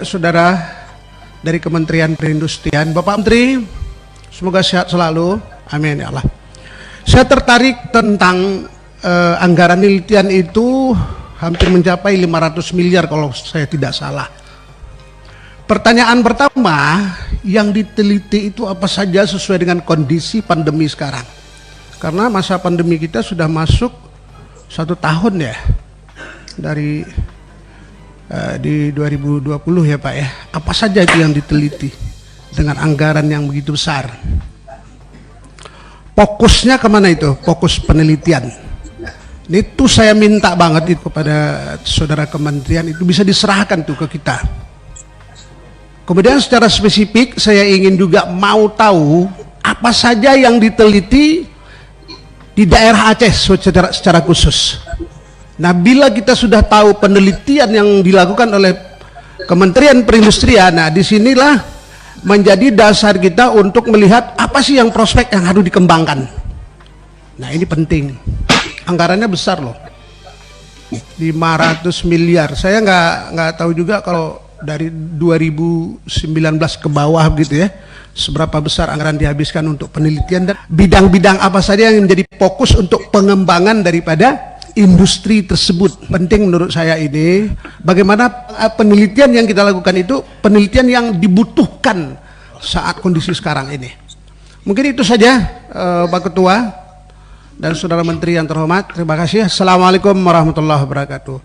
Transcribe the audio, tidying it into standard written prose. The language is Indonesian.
Saudara dari Kementerian Perindustrian, Bapak Menteri, semoga sehat selalu, amin ya Allah. Saya tertarik tentang anggaran penelitian itu hampir mencapai 500 miliar kalau saya tidak salah. Pertanyaan pertama, yang diteliti itu apa saja sesuai dengan kondisi pandemi sekarang? Karena masa pandemi kita sudah masuk 1 tahun ya, dari di 2020 ya Pak ya. Apa saja itu yang diteliti dengan anggaran yang begitu besar? Fokusnya kemana itu? Fokus penelitian. Itu saya minta banget itu kepada saudara kementerian, itu bisa diserahkan tuh ke kita. Kemudian secara spesifik saya ingin juga mau tahu apa saja yang diteliti di daerah Aceh secara khusus. Nah, bila kita sudah tahu penelitian yang dilakukan oleh Kementerian Perindustrian, nah disinilah menjadi dasar kita untuk melihat apa sih yang prospek yang harus dikembangkan. Nah, ini penting. Anggarannya besar loh, 500 miliar. Saya nggak tahu juga kalau dari 2019 ke bawah gitu ya, seberapa besar anggaran dihabiskan untuk penelitian dan bidang-bidang apa saja yang menjadi fokus untuk pengembangan daripada industri tersebut. Penting menurut saya ini, bagaimana penelitian yang kita lakukan itu penelitian yang dibutuhkan saat kondisi sekarang ini. Mungkin itu saja Pak Ketua dan Saudara Menteri yang terhormat. Terima kasih. Assalamualaikum warahmatullahi wabarakatuh.